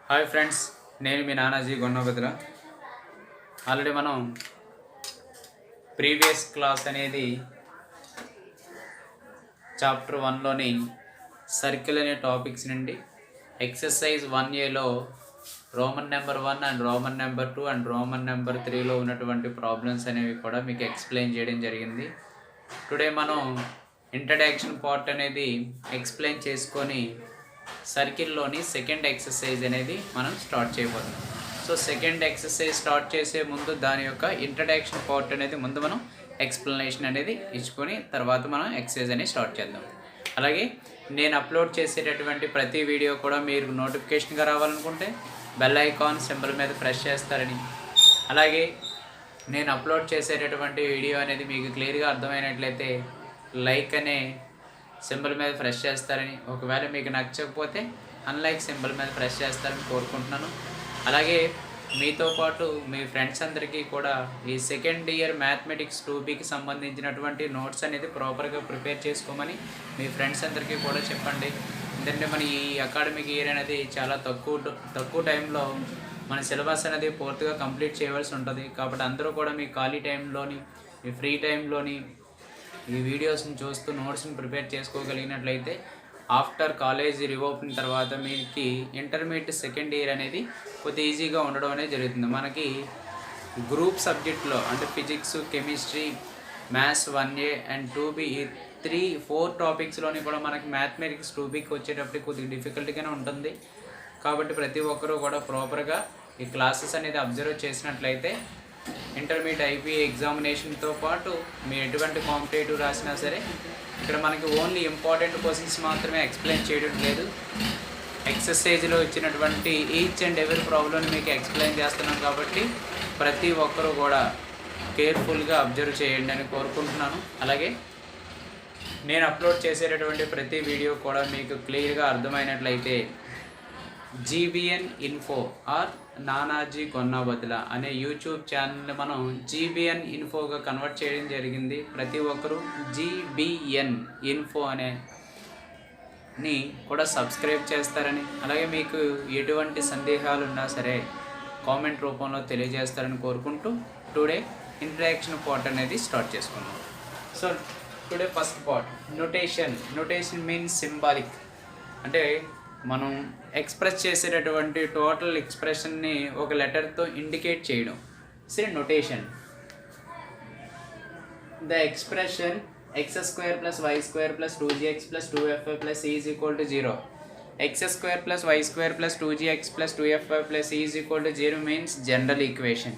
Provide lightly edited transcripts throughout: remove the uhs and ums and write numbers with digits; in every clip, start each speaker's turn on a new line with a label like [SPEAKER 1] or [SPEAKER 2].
[SPEAKER 1] Hi friends, నేను మీ Nanaji Gonnabadra. Already మనం ప్రీవియస్ క్లాస్ అనేది చాప్టర్ 1లోని సర్కిల్ అనే టాపిక్స్ నుండి ఎక్సర్సైజ్ 1Aలో Roman number 1 and Roman number 2 and Roman number 3లో ఉన్నటువంటి ప్రాబ్లమ్స్ అనేవి కూడా మీకు ఎక్స్ప్లెయిన్ చేయడం జరిగింది. టుడే మనం ఇంట్రడక్షన్ పార్ట్ అనేది ఎక్స్ప్లెయిన్ చేసుకొని సర్కిల్లోని సెకండ్ ఎక్సర్సైజ్ అనేది మనం స్టార్ట్ చేయబోతున్నాం. సో సెకండ్ ఎక్సర్సైజ్ స్టార్ట్ చేసే ముందు దాని యొక్క ఇంట్రడక్షన్ పార్ట్ అనేది ముందు మనం ఎక్స్ప్లెనేషన్ అనేది ఇచ్చుకొని తర్వాత మనం ఎక్సర్సైజ్ అనేది స్టార్ట్ చేద్దాం. అలాగే నేను అప్లోడ్ చేసేటటువంటి ప్రతి వీడియో కూడా మీరు నోటిఫికేషన్గా రావాలనుకుంటే బెల్ ఐకాన్ సింబల్ మీద ప్రెస్ చేస్తారని, అలాగే నేను అప్లోడ్ చేసేటటువంటి వీడియో అనేది మీకు క్లియర్గా అర్థమైనట్లయితే లైక్ అనే సింబల్ మీద ప్రెస్ చేస్తారని, ఒకవేళ మీకు నచ్చకపోతే అన్లైక్ సింబల్ మీద ప్రెస్ చేస్తారని కోరుకుంటున్నాను. అలాగే మీతో పాటు మీ ఫ్రెండ్స్ అందరికీ కూడా ఈ సెకండ్ ఇయర్ మ్యాథమెటిక్స్ 2Bకి సంబంధించినటువంటి నోట్స్ అనేది ప్రాపర్గా ప్రిపేర్ చేసుకోమని మీ ఫ్రెండ్స్ అందరికీ కూడా చెప్పండి. ఎందుకంటే మన ఈ అకాడమిక్ ఇయర్ అనేది చాలా తక్కువ టైంలో మన సిలబస్ అనేది పూర్తిగా కంప్లీట్ చేయవలసి ఉంటుంది. కాబట్టి అందరూ కూడా మీ ఖాళీ టైంలోని, మీ ఫ్రీ టైంలోని ఈ వీడియోస్ని చూస్తూ నోట్స్ని ప్రిపేర్ చేసుకోగలిగినట్లయితే ఆఫ్టర్ కాలేజ్ రీఓపెన్ తర్వాత మీకు ఇంటర్మీడియట్ సెకండ్ ఇయర్ అనేది కొద్దిగా ఈజీగా ఉండడం అనేది జరుగుతుంది. మనకి గ్రూప్ సబ్జెక్ట్లో అంటే physics, chemistry, maths 1A and 2B ఈ 3-4 టాపిక్స్లోని కూడా మనకి మ్యాథమెటిక్స్ 2Bకి వచ్చేటప్పటికి కొద్దిగా డిఫికల్ట్గానే ఉంటుంది. కాబట్టి ప్రతి ఒక్కరూ కూడా ప్రాపర్గా ఈ క్లాసెస్ అనేది అబ్జర్వ్ చేసినట్లయితే ఇంటర్మీడియట్ ఐపీఏ ఎగ్జామినేషన్తో పాటు మీరు ఎటువంటి కాంపిటేటివ్ రాసినా సరే ఇక్కడ మనకి ఓన్లీ ఇంపార్టెంట్ క్వశ్చన్స్ మాత్రమే ఎక్స్ప్లెయిన్ చేయడం లేదు, ఎక్సర్సైజ్లో ఇచ్చినటువంటి ఈచ్ అండ్ ఎవరీ ప్రాబ్లమ్ని మీకు ఎక్స్ప్లెయిన్ చేస్తున్నాం. కాబట్టి ప్రతి ఒక్కరూ కూడా కేర్ఫుల్గా అబ్జర్వ్ చేయండి అని కోరుకుంటున్నాను. అలాగే నేను అప్లోడ్ చేసేటటువంటి ప్రతి వీడియో కూడా మీకు క్లియర్గా అర్థమైనట్లయితే జీబీఎన్ ఇన్ఫో ఆర్ నానాజీ గొన్నబద్ర అనే యూట్యూబ్ ఛానల్ని మనం జీబీఎన్ ఇన్ఫోగా కన్వర్ట్ చేయడం జరిగింది. ప్రతి ఒక్కరూ జీబీఎన్ ఇన్ఫో అనేని కూడా సబ్స్క్రైబ్ చేస్తారని, అలాగే మీకు ఎటువంటి సందేహాలు ఉన్నా సరే కామెంట్ రూపంలో తెలియజేస్తారని కోరుకుంటూ టుడే ఇంట్రాక్షన్ పార్ట్ అనేది స్టార్ట్ చేసుకున్నాం. So today first part notation means symbolic, అంటే మనం ఎక్స్ప్రెస్ చేసేటటువంటి టోటల్ ఎక్స్ప్రెషన్ని ఒక లెటర్తో ఇండికేట్ చేయడం. Notation the expression x² + y² + 2gx + 2fy + c = 0. x² + y² + 2gx + 2fy + c = 0 means general equation.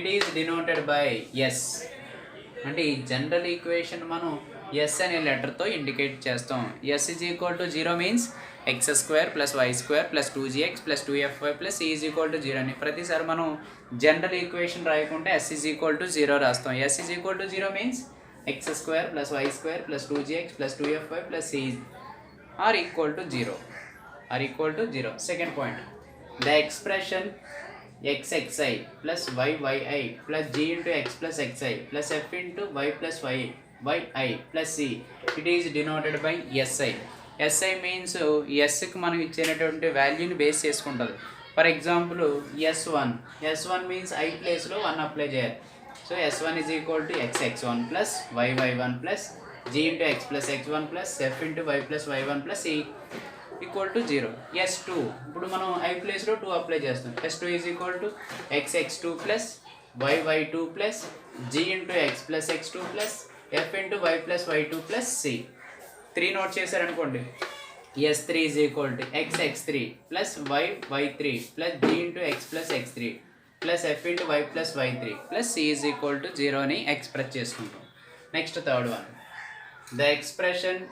[SPEAKER 1] It is denoted by S. అంటే ఈ general equation మనం S అనే లెటర్తో ఇండికేట్ చేస్తాం. s = 0 means x² + y² + 2gx + 2fy + c = 0 అని ప్రతిసారి మనం general equation రాయకుంటే s = 0 రాస్తాం. s = 0 means x² + y² + 2gx + 2fy + c are equal to 0. Second point, the expression xxi + yyi + g into x + xi + f into y + yi + c, it is denoted by si. SI means ఎస్కి మనం ఇచ్చేటటువంటి వాల్యూని base చేసుకుంటుంది. For example S1 means I ప్లేస్లో 1 apply చేయాలి. So S1 = xx1 + yy1 + g into x + x1 + f into y + y1 + c = 0. S2 ఇప్పుడు మనం I ప్లేస్లో 2 అప్లై చేస్తాం. S2 = xx2 + yy2 + g into x + x2 + f into y + y2 + c. 3 note చేశారనుకోండి. S3 = xx3 + yy3 + g into x + x3 + f into y + y3 + c = 0 అని express చేసుకుంటాం. Next third one, the expression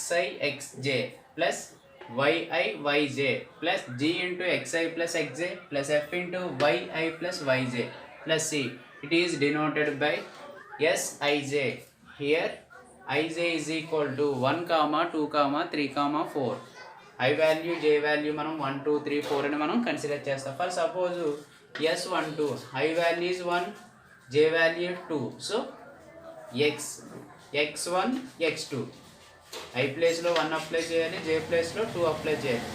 [SPEAKER 1] xi xj + yi yj + g into xi + xj + f into yi + yj + c, it is denoted by sij. Here ij is equal to 1, 2, 3, 4. I value, j value మనం 1, 2, 3, 4 అని మనం consider చేస్తాం. For suppose S12 I value is 1, j value 2. So x1 x2 I ప్లేస్లో 1 apply చేయాలి, j ప్లేస్లో 2 apply చేయాలి.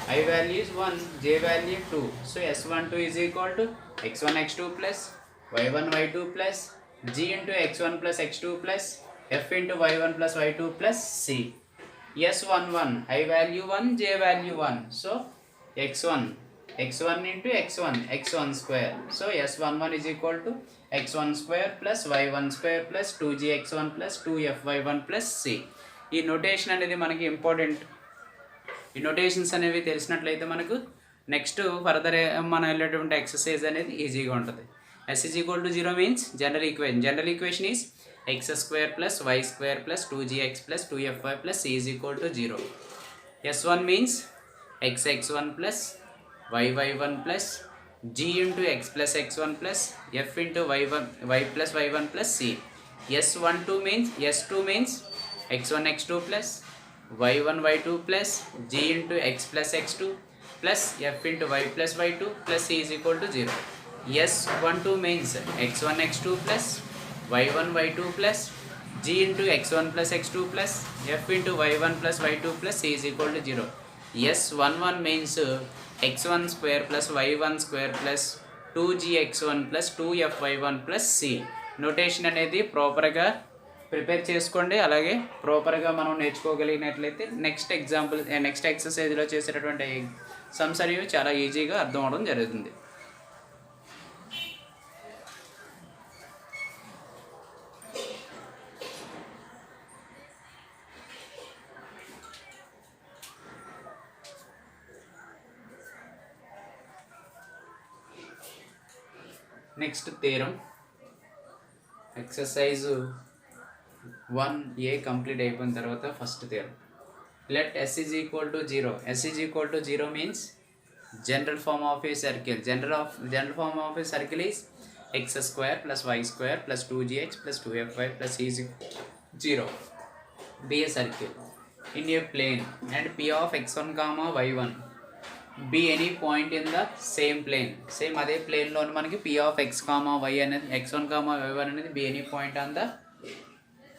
[SPEAKER 1] I value is 1, j value 2. So S12 is equal to x1 x2 plus y1 y2 plus g into x1 plus x2 plus f into y1 plus y2 plus c. S11 I value 1, j value 1. So x1 into x1 square. So S11 is equal to x1 square plus y1 square plus 2gx1 plus 2fy1 plus c. ఈ notation అనేది మనకి important. ఈ notations అనేవి తెలిసినట్లయితే మనకు next further మనం వెళ్ళేటువంటి exercise అనేది ఈజీగా ఉంటుంది. s is equal to 0 means general equation is x square plus y square plus 2gx plus 2fy plus c is equal to 0. S1 means x1 plus y1 plus g into x plus x1 plus f into y plus y1 plus c. S12 means x1 x2 plus y1 y2 plus g into x plus x2 plus f into y plus y2 plus c is equal to 0. S12 means x1 x2 plus y1 y2 plus g into x1 plus x2 plus f into y1 plus y2 plus c is equal to 0. S11 means x1 square plus y1 square plus 2gx1 plus 2fy1 plus c. Notation అనేది ప్రాపర్గా prepare చేసుకోండి. అలాగే ప్రాపర్గా మనం నేర్చుకోగలిగినట్లయితే next ఎక్సర్సైజ్లో చేసేటటువంటి sums అనేవి చాలా ఈజీగా అర్థం అవడం జరుగుతుంది. Next theorem exercise 1A complete అయిపోయిన తర్వాత first theorem. Let s is equal to 0. s is equal to 0 means general form of a circle. General form of a circle is x square plus y square plus 2gx plus 2fy plus c is 0. Be a circle in a plane and p of x1 comma y1 be any point in the same plane. Same అదే ప్లేన్లో మనకి p of x comma y అనేది x1 comma y1 అనేది be any point on the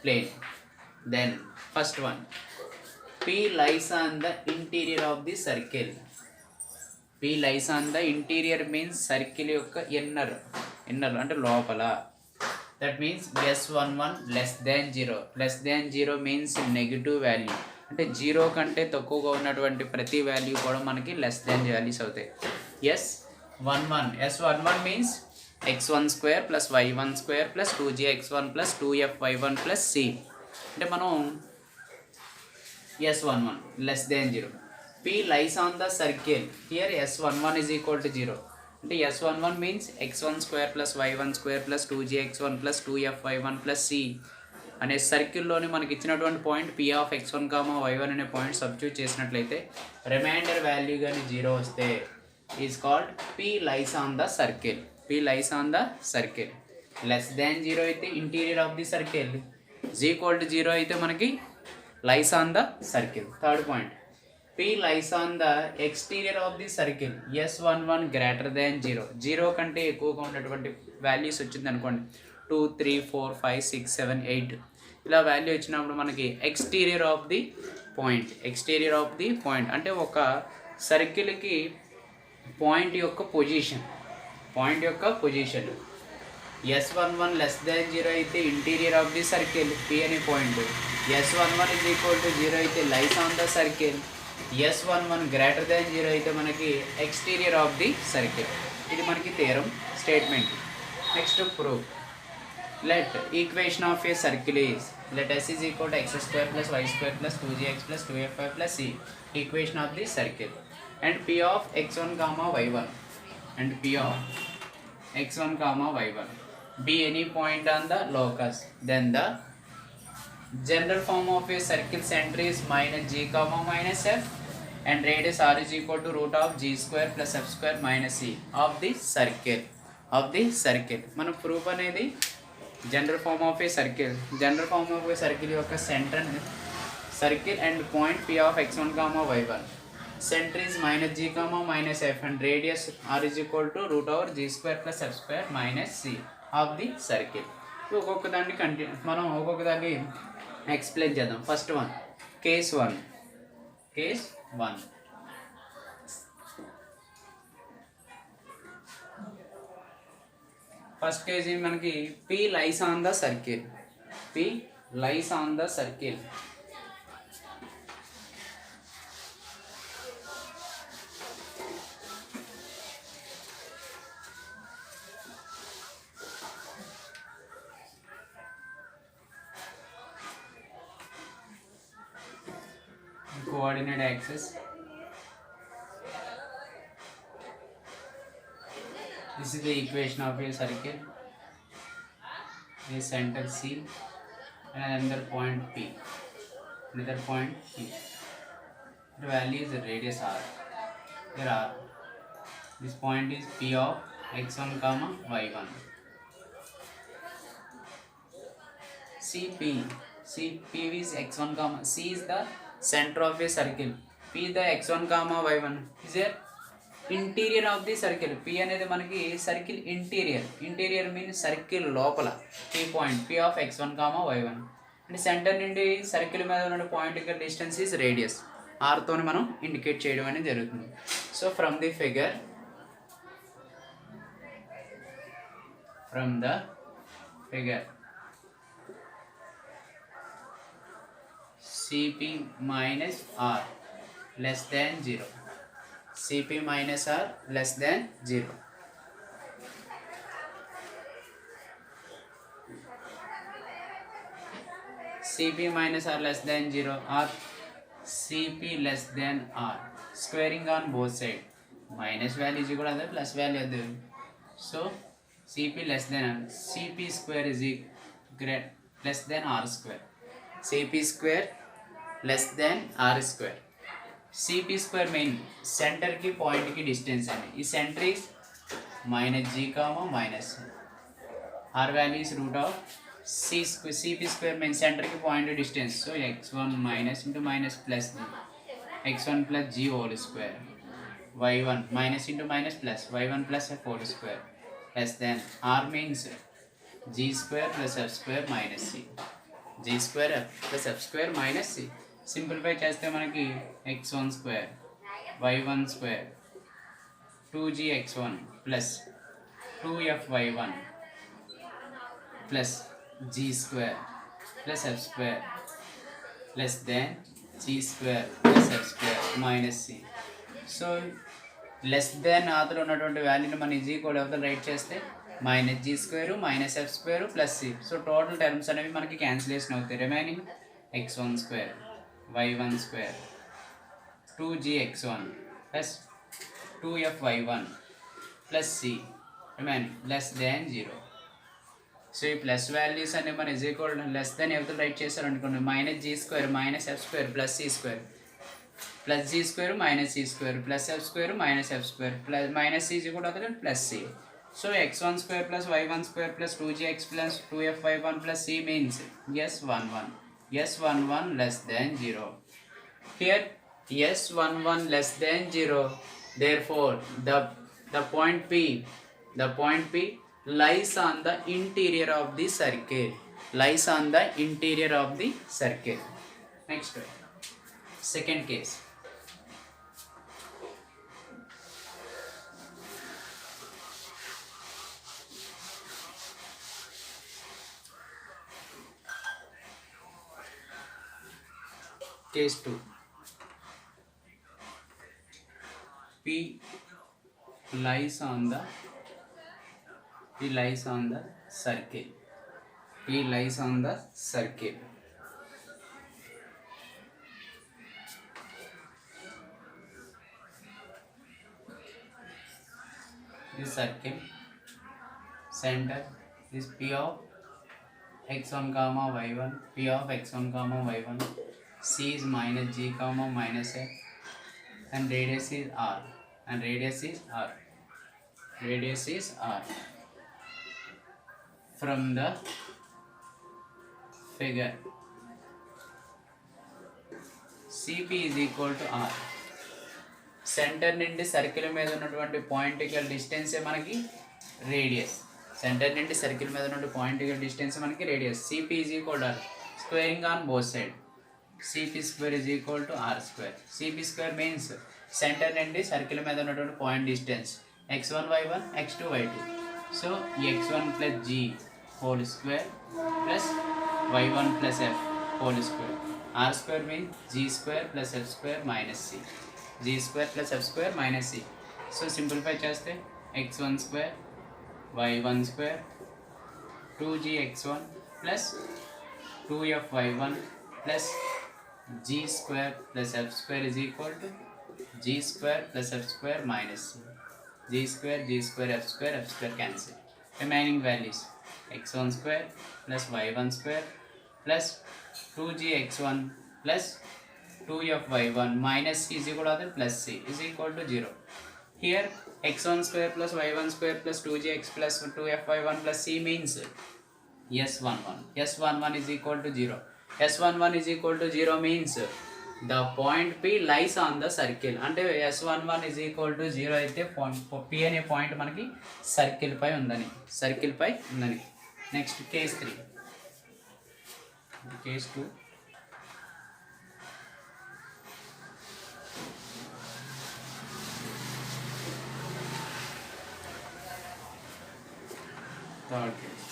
[SPEAKER 1] plane. Then first one, p lies on the interior of the circle. p lies on the interior means circle యొక్క inner అంటే లోపల. That means s11 less than 0. Less than 0 means negative value. అంటే 0 కంటే తక్కువగా ఉన్నటువంటి ప్రతి value కూడా మనకి లెస్ దాన్ వాల్యూస్ అవుతాయి. S11 means x1 square plus y1 square plus 2gx1 plus 2fy1 plus c. అంటే మనం S11 less than 0. p lies on the circle. Here S11 is equal to 0. అంటే S11 means x1 square plus y1 square plus 2gx1 plus 2fy1 plus c అనే సర్కిల్లోని మనకి ఇచ్చినటువంటి point p of x1 comma y1 అనే point substitute చేసినట్లయితే reminder value కానీ 0 వస్తే is called p lies on the circle. p lies on the circle. Less than 0 అయితే interior of the circle, equal to 0 అయితే మనకి lies on the circle. Third point, p lies on the exterior of the circle. S11 greater than 0. 0 కంటే ఎక్కువగా ఉన్నటువంటి values వచ్చింది అనుకోండి, 2 3 4 5 6 7 8 ఇలా value వచ్చినప్పుడు మనకి ఎక్స్టీరియర్ ఆఫ్ ది పాయింట్ అంటే ఒక సర్కిల్కి పాయింట్ యొక్క పొజిషన్ S11 లెస్ దాన్ 0 అయితే interior of the circle p అనే point. S11 is equal to 0 అయితే lies on the circle. S11 greater than 0 అయితే మనకి ఎక్స్టీరియర్ ఆఫ్ ది సర్కిల్. ఇది మనకి theorem statement. Next proof. Let equation of a circle is, let s is equal to x square plus y square plus 2gx plus 2fy plus c. Equation of the circle. And p of x1 comma y1 be any point on the locus. Then the general form of a circle center is minus g comma minus f and radius r is equal to root of g square plus f square minus c of the circle. మన proof అనేది general form of a circle యొక్క centre circle and point p of x1 comma y1. Center is minus g comma minus f and radius r is equal to root over g square plus f square minus c of the circle. ఒక్కొక్క దాన్ని explain చేద్దాం. First one, case 1. First case మనకి P lies on the circle. P lies on the circle. Coordinate axis. This is the equation of a circle. A center C and another point P. Another point P. The value is the radius R. Here R. This point is P of x1 comma y1. CP. P is x1 comma. C is the center of a circle. P the x1 comma y1 is here interior of the circle. P అనేది మనకి circle interior means circle లోపల P point P of x1 comma y1 అంటే centre నుండి circle మీద ఉన్న point యొక్క distance is radius R తోని మనం ఇండికేట్ చేయడం అనేది జరుగుతుంది. So from the figure CP minus R less than 0. CP minus R less than 0. CP minus R less than 0 or CP less than R. Squaring on both sides. Minus value is equal to plus value other. So CP less than R. CP square is equal less than R square. CP square less than R square. CP square mean center की point की distance है. इस center is minus G comma minus R value is root of CP square mean center की point distance. So x1 minus into minus plus G. x1 plus G whole square. y1 minus into minus plus y1 plus f whole square less than R means G square plus f square minus C. G square f plus f square minus C. Simplify చేస్తే మనకి x1 square y1 square 2gx1 plus 2fy1 plus g square plus f square less than g square plus f square minus c. So less than ఆతలో ఉన్నటువంటి వాల్యూని మనం easy కూడా అవతల right చేస్తే minus g square minus f square plus c. So total terms అనేవి మనకి cancellation అవుతాయి. Remaining x1 square y1 square 2gx1 plus 2fy1 plus c remaining less than 0. So ఈ ప్లస్ వాల్యూస్ అనే మన ఇజ్ ఈక్వల్ లెస్ దెన్ ఎవరు write చేస్తారు అనుకోండి minus g square minus f square plus c square plus g square minus c square plus f square minus f square plus minus c కూడా అవుతుంది plus c. So x1 square plus y1 square plus 2gx plus 2fy1 plus c means s11. S11 less than 0. Here S11 less than 0. Therefore, the point P lies on the interior of the circle. Lies on the interior of the circle. Next one. Second case. Case 2. P lies on the circle. P lies on the circle. This circle center is P of x1 comma y1. P of x1 comma y1. C is minus g comma minus f and radius is r and radius is r. From the figure CP is equal to r. Centre నుండి circle మీద ఉన్నటువంటి point యొక్క distance మనకి radius. Centre నుండి circle మీద ఉన్న point యొక్క distance మనకి radius. CP is equal to r. Squaring on both sides. CP square is equal to r square. CP square means center నుండి సర్కిల్ మీద ఉన్నటువంటి point distance x1 y1 x2 y2 so x1 plus g whole square plus y1 plus f whole square. R square means g square plus f square minus c. G square plus f square minus c. So simplify చేస్తే x1 square y1 square 2gx1 plus 2f(y1) plus g square plus f square is equal to g square plus f square minus c. G square f square cancel. Remaining values x1 square plus y1 square plus 2gx1 plus 2f(y1) minus c is equal to plus c is equal to 0. Here x1 square plus y1 square plus 2gx plus 2f(y1) plus c means S11. S11 is equal to 0. S11 is equal to 0 means the point P lies on the circle. అంటే S11 is equal to 0 అయితే P అనే point మనకి circle పై ఉందని. Next case 3. Case 2. Third case.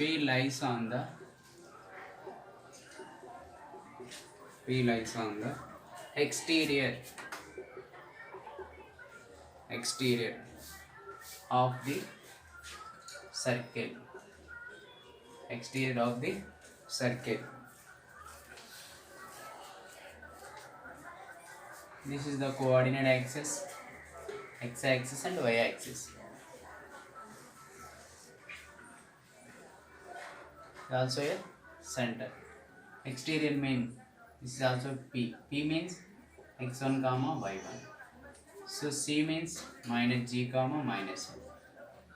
[SPEAKER 1] P lies on the exterior of the circle. This is the coordinate axis, x-axis and y-axis. Also a center. Exterior means this is also P. P means x1 comma y1. So C means minus g comma minus 1.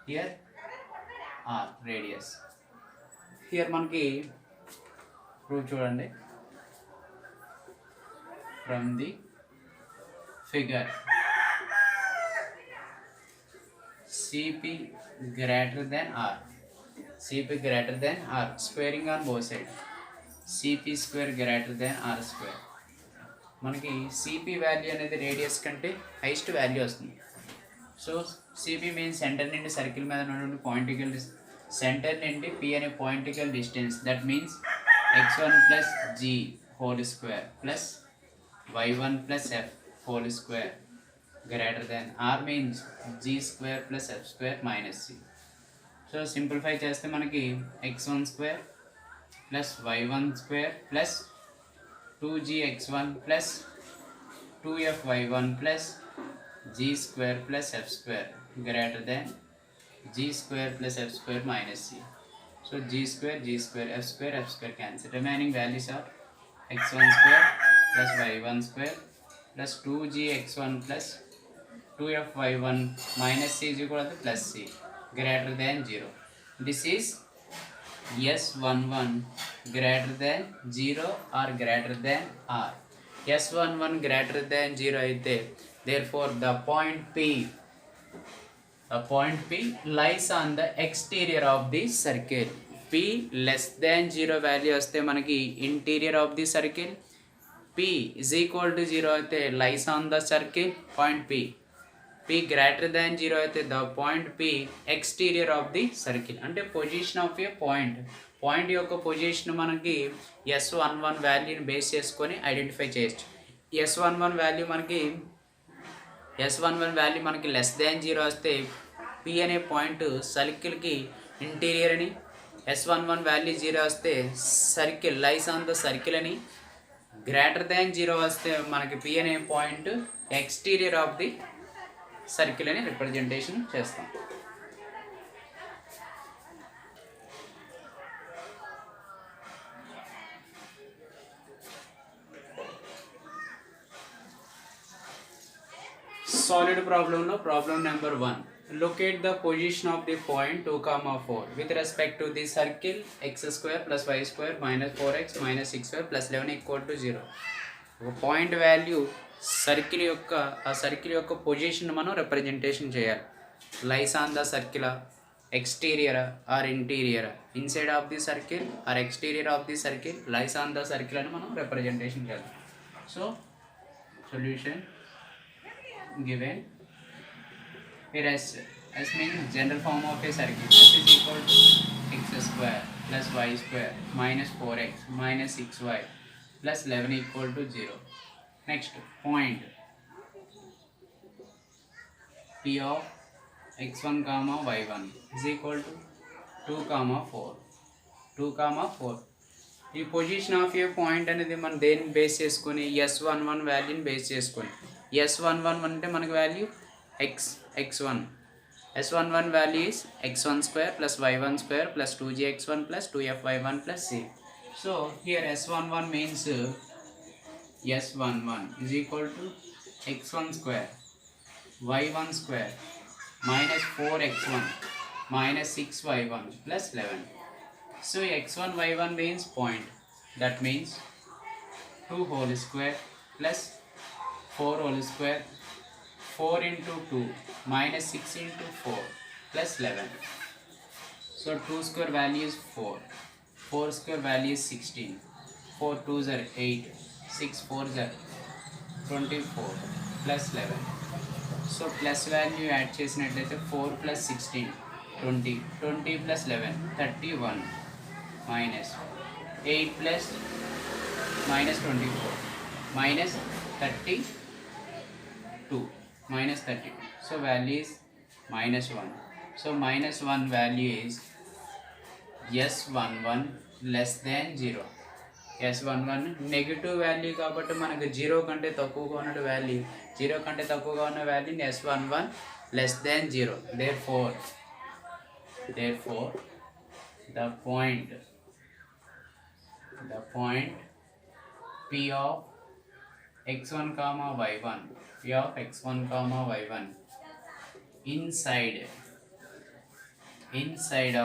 [SPEAKER 1] Here R radius. Here మనకి proof చూడండి. From the figure CP greater than R. CP greater than R, squaring on both sides. CP square greater than R square. మనకి CP value అనేది radius కంటే highest value వస్తుంది. So CP means centre నుండి circle మీద ఉన్నటువంటి పాయింటికల్ centre నుండి P అనే పాయింటికల్ distance. That means x1 plus g whole square plus y1 plus f whole square greater than R means g square plus f square minus c. So simplify చేస్తే మనకి x1 square plus y1 square plus 2gx1 plus 2f(y1) plus g square plus f square greater then g square plus f square minus c. So g square f square cancel. Remaining values are x1 square plus y1 square plus 2gx1 plus 2f(y1) minus c is equal to plus c greater than 0. This is S11 greater than 0 or greater than R. S11 greater than 0 అయితే therefore the point P lies on the exterior of the circle. P less than 0 value వస్తే మనకి interior of the circle. P is equal to 0 అయితే lies on the circle point P. P greater than 0 అయితే the point P exterior of the circle. అంటే position of A point యొక్క position మనకి S11 వాల్యూని base చేసుకొని identify చేయొచ్చు. S11 value మనకి less than 0 వస్తే P అనే పాయింట్ సర్కిల్కి ఇంటీరియర్ అని, S11 వాల్యూ 0 వస్తే circle lies on the circle అని, గ్రేటర్ దాన్ 0 వస్తే మనకి P అనే point exterior of the circle అని రిప్రజెంటేషన్ చేస్తాం. సాలిడ్ ప్రాబ్లంలో problem number 1. Locate the position of the point 2, 4 with respect to the circle x square plus y square minus 4x minus 6y plus 11 equal to 0. ఒక point value circle యొక్క position మనం representation చేయాలి. Lies on the circle exterior or interior, inside of the circle or exterior of the circle, lies on the circle అని మనం representation చేద్దాం. So solution given here as means general form of a circle. S is equal to x square plus y square minus 4x minus 6y plus 11 equal to 0. Next point P of x1 comma y1 is equal to 2 comma 4. 2 comma 4. ఈ position of A point అనేది మనం దేన్ని base చేసుకొని S11 వాల్యూని base చేసుకొని S11 అంటే మనకి value x1. S11 value is x1 square plus y1 square plus 2gx1 plus 2fy1 plus c. So here S11 means S11 is equal to x1 square y1 square minus 4x1 minus 6y1 plus 11. So x1 y1 means point, that means 2 whole square plus 4 whole square, 4 into 2 minus 6 into 4 plus 11. So 2 square value is 4, 4 square value is 16, 4 2s are 8, 6 4s are 24 plus 11. So plus value add చేసినట్లయితే 4 plus 16 20, 20 plus 11 31 minus 8 plus minus 24 minus 32 minus 32. So value is minus 1. So minus 1 value is S11 less than 0. S11 negative value కాబట్టి మనకు 0 కంటే తక్కువగా ఉన్న value, 0 కంటే తక్కువగా ఉన్న వాల్యూని S11 less than 0. Therefore the point P of x1 comma y1, P of x1 comma y1 inside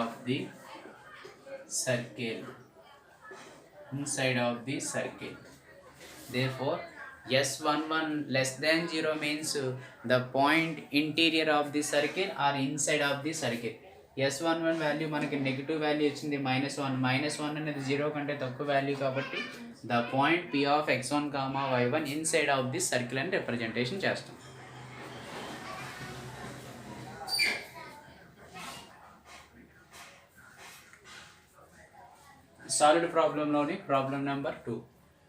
[SPEAKER 1] of the circle, inside of the circle. Therefore S11 less than 0 means the point interior of the circle or inside of the circle. S11 value మనకి negative value వచ్చింది -1 అనేది 0 కంటే తక్కువ value కాబట్టి the point P of x1 comma y1 inside of the circle అని representation చేస్తాం. Solved ప్రాబ్లంలోని problem number 2.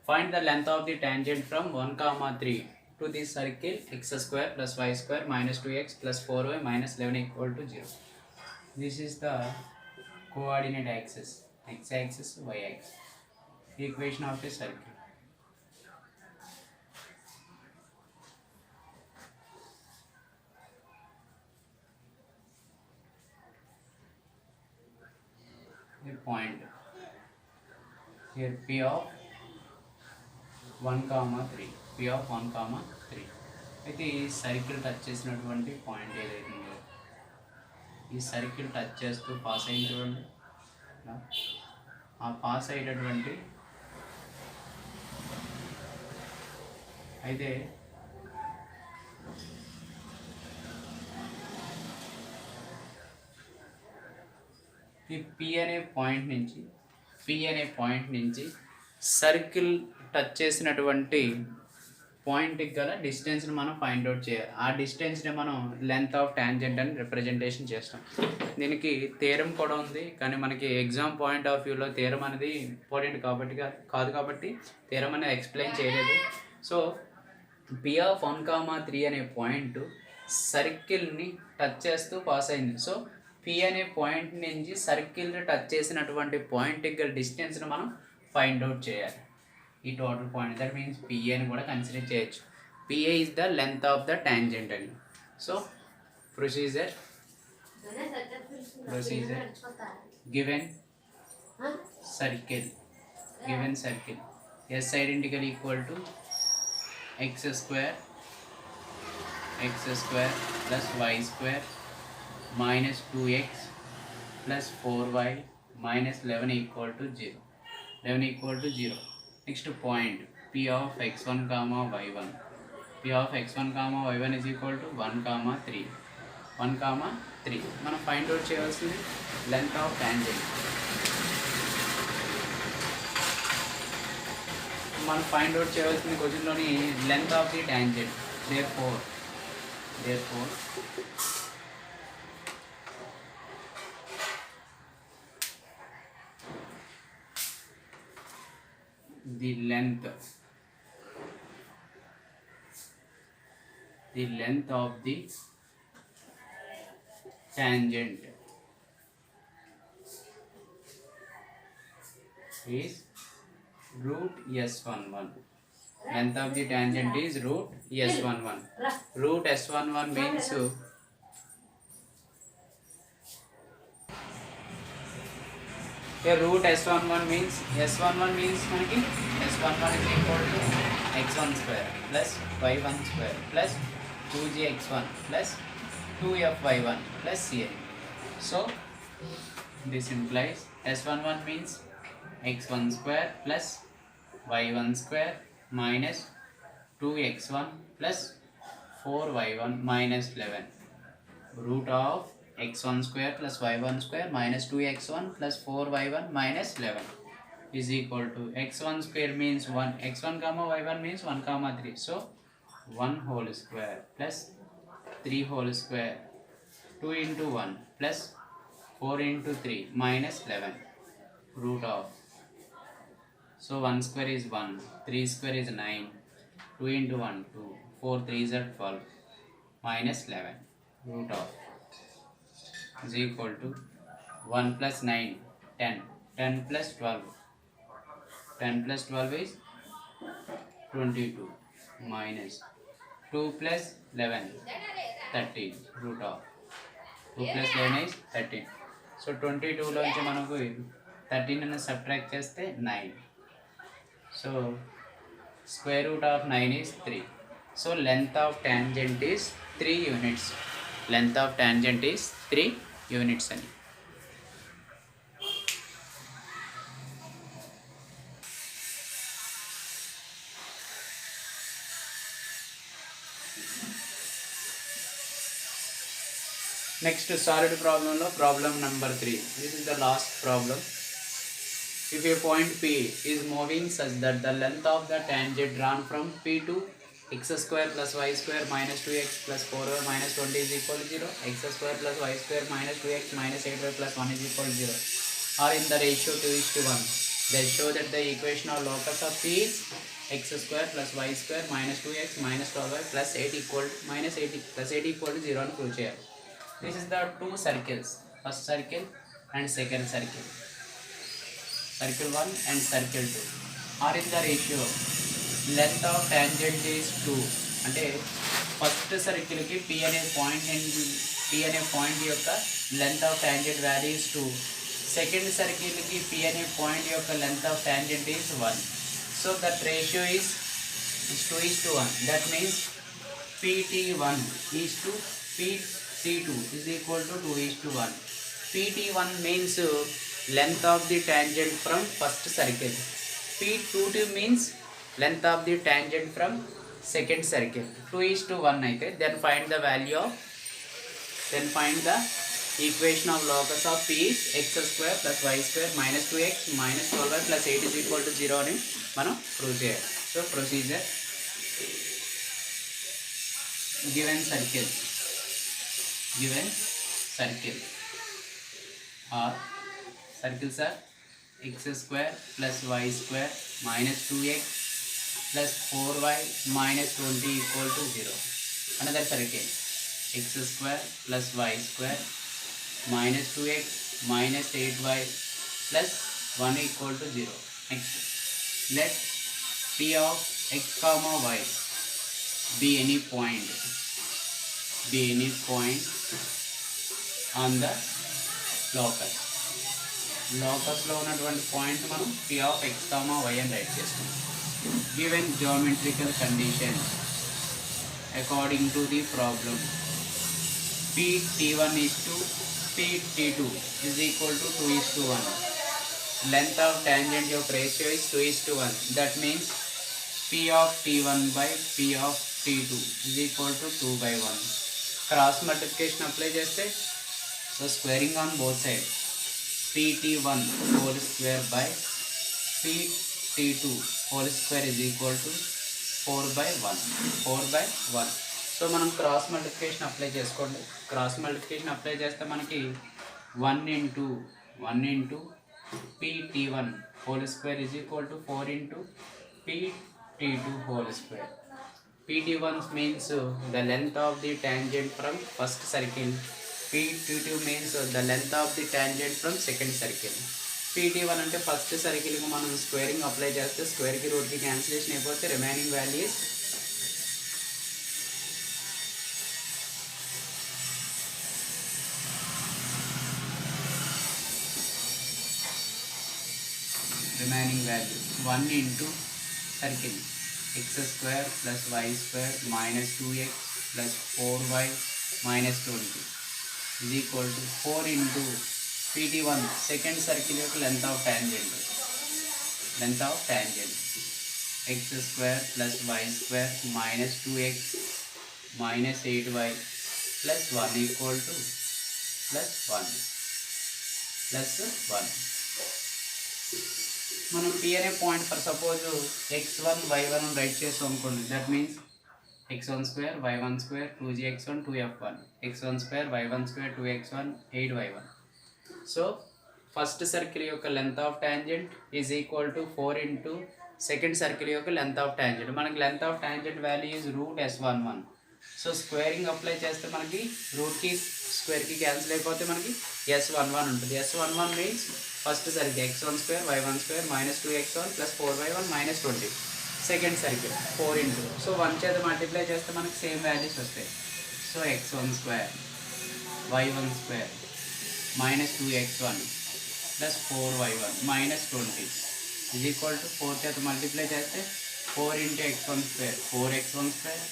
[SPEAKER 1] Find the length of the tangent from 1, 3 to the circle x² + y² - 2x + 4y - 11 = 0. This is the coordinate axis, x-axis, y-axis, the equation of a circle. The point here P of 1, 3, P of 1, 3. అయితే ఈ circle touch చేసినటువంటి point ఏదైతే ఉందో ఈ circle touch చేస్తూ pass అయిన చూడండి, ఆ పాస్ అయ్యేటటువంటి అయితే ఈ P అనే పాయింట్ నుంచి సర్కిల్ టచ్ చేసినటువంటి పాయింట్కి గల డిస్టెన్స్ని మనం ఫైండ్ అవుట్ చేయాలి. ఆ డిస్టెన్స్ని మనం లెంత్ ఆఫ్ టాంజెంట్ అని రిప్రజెంటేషన్ చేస్తాం. దీనికి థియరం కూడా ఉంది, కానీ మనకి ఎగ్జామ్ పాయింట్ ఆఫ్ వ్యూలో థియరం అనేది ఇంపార్టెంట్ కాబట్టి థియరం అనేది ఎక్స్ప్లెయిన్ చేయలేదు. సో P ఆఫ్ 1, 3 అనే పాయింట్ సర్కిల్ని టచ్ చేస్తూ పాస్ అయింది. సో P అనే పాయింట్ నుంచి సర్కిల్ని టచ్ చేసినటువంటి పాయింట్కి గల డిస్టెన్స్ని మనం ఫైండ్ అవుట్ చేయాలి. ఈ total point that means PA అని కూడా కన్సిడర్ చేయొచ్చు. PA is the length of the tangent అని. So procedure given circle S identical equal to x square plus y square minus 2x plus 4y minus 11 equal to 0. Next point P of x1 comma y1. P of x1 comma y1 is equal to 1, 3. 1,3. మనం find out చేయవలసింది length of tangent. మనం find out చేయవలసింది క్వశ్చన్లోని length of the tangent. therefore the length of the tangent is root s11. Length of the tangent is root s11. Root s11 means root s11 means మనకి s11 is equal to x1 square plus y1 square plus 2gx1 plus 2fy1 plus cn. So this implies s11 means x1 square plus y1 square minus 2x1 plus 4y1 minus 11. Root of x1 square plus y1 square minus 2x1 plus 4y1 minus 11 is equal to x1 square means 1, x1 comma y1 means 1 comma 3. So 1 whole square plus 3 whole square, 2 into 1 plus 4 into 3 minus 11. Root of, so 1 square is 1, 3 square is 9, 2 into 1 2, 4 3s are 12 minus 11. Root of is equal to 1 plus 9 10, 10 plus 12, 10 plus 12 is 22 minus 2 plus 11 13. Root of 2 plus 11 is 13. So 22 లోంచి మనకు 13 అని subtract చేస్తే 9. So square root of 9 is 3. So length of tangent is 3 units. Length of tangent is 3 units అని. Next solid problem lo problem number 3. This is the last problem. If a point P is moving such that the length of the tangent drawn from P to x square plus y square minus 2x plus 4y minus 20 is equal to 0, x square plus y square minus 2x minus 8y plus 1 is equal to 0, are in the ratio 2:1, then show that the equation of locus of P is x square plus y square minus 2x minus 12y plus 8 equal to minus 8 plus 8 equal to 0 అని prove చేయాలి. This is the two circles, first circle and second circle. Circle 1 and circle 2 are in the ratio length of tangent is 2. అంటే first సర్కిల్కి P అనే point యొక్క length of tangent value is 2. Second సర్కిల్కి P అనే point యొక్క length of tangent is 1. So that ratio is 2:1. That means PT1 is to PT2 is equal to 2:1. PT1 means length of the tangent from first circle. P22 means length of the tangent from second circle. 2:1 అయితే then find the equation of locus of P is x square plus y square minus 2x minus 12y plus 8 is equal to 0 అని మనం prove చేయాలి. So procedure, given circle or circles are x square plus y square minus 2x plus 4y minus 20 equal to 0. Another circle, x square plus y square minus 2x minus 8y plus 1 equal to 0. Next, let P of x comma y be any point on the locus. లోకస్లో ఉన్నటువంటి point మనం P of x, y అని right చేస్తాం. Given geometrical conditions according to the problem, PT1 is to PT2 is equal to 2:1. Length of tangent of ratio is 2:1. That means P of T1 by P of T2 is equal to 2/1. Cross multiplication apply చేస్తే so squaring on both side pt1 whole square by pt2 whole square is equal to 4/1 so మనం cross multiplication apply చేసుకోండి. Cross multiplication apply చేస్తే మనకి 1 into pt1 whole square is equal to 4 into pt2 whole square. pt1 means the length of the tangent from first circle, pt2 means the length of the tangent from second circle. pt1 అంటే first సర్కిల్కి మనం squaring apply చేస్తే స్క్వేర్కి రూట్కి cancellation అయిపోతే remaining values remaining value 1 into circle x square plus y square minus 2x plus 4y minus 20 is equal to 4 into pt1 second circle యొక్క length of tangent x square plus y square minus 2x minus 8y plus 1 equal to plus 1 మనం p అనే point for suppose x1 y1 right చేస్తాం అనుకోండి. That means x1 square y1 square 2gx1 2f1 x1 square y1 square 2x1 8y1. So first circle యొక్క length of tangent is equal to 4 into second circle యొక్క length of tangent. మనకి length of tangent value is √s11. So squaring apply చేస్తే మనకి రూట్కి స్క్వేర్కి cancel అయిపోతే మనకి s11 ఉంటుంది. s11 means first circle x1 square y1 square minus 2x1 plus 4y1 minus 20. Second circle 4 into so 1 చేత multiply చేస్తే మనకి same values వస్తాయి. So x1 square y1 square minus 2x1 plus 4y1 minus 20 is equal to 4 చేత multiply చేస్తే 4 into x1 square 4x1 square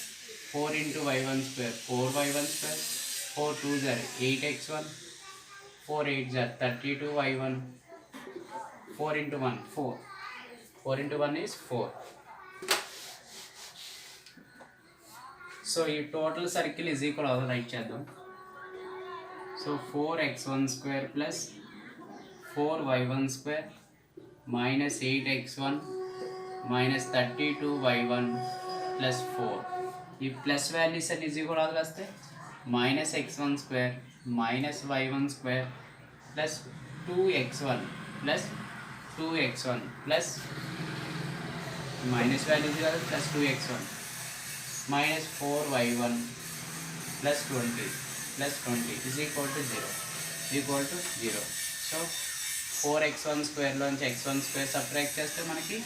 [SPEAKER 1] 4 into y1 square 4y1 square 4 2s are 8x1 4 8s are 32y1 4 into 1 4 into 1 is 4. So ఈ total circle is equal అవుతుంది right చేద్దాం. So 4x1 square plus 4y1 square minus 8x1 minus 32y1 plus 4. ఈ plus values అన్ని easy కూడా వస్తే minus x1 square minus y1 square plus 2x1 plus 2x1 plus minus values కాదు plus 2x1 minus 4y1 plus 20 is equal to 0. So 4x1 స్క్వేర్లోంచి x1 square subtract చేస్తే మనకి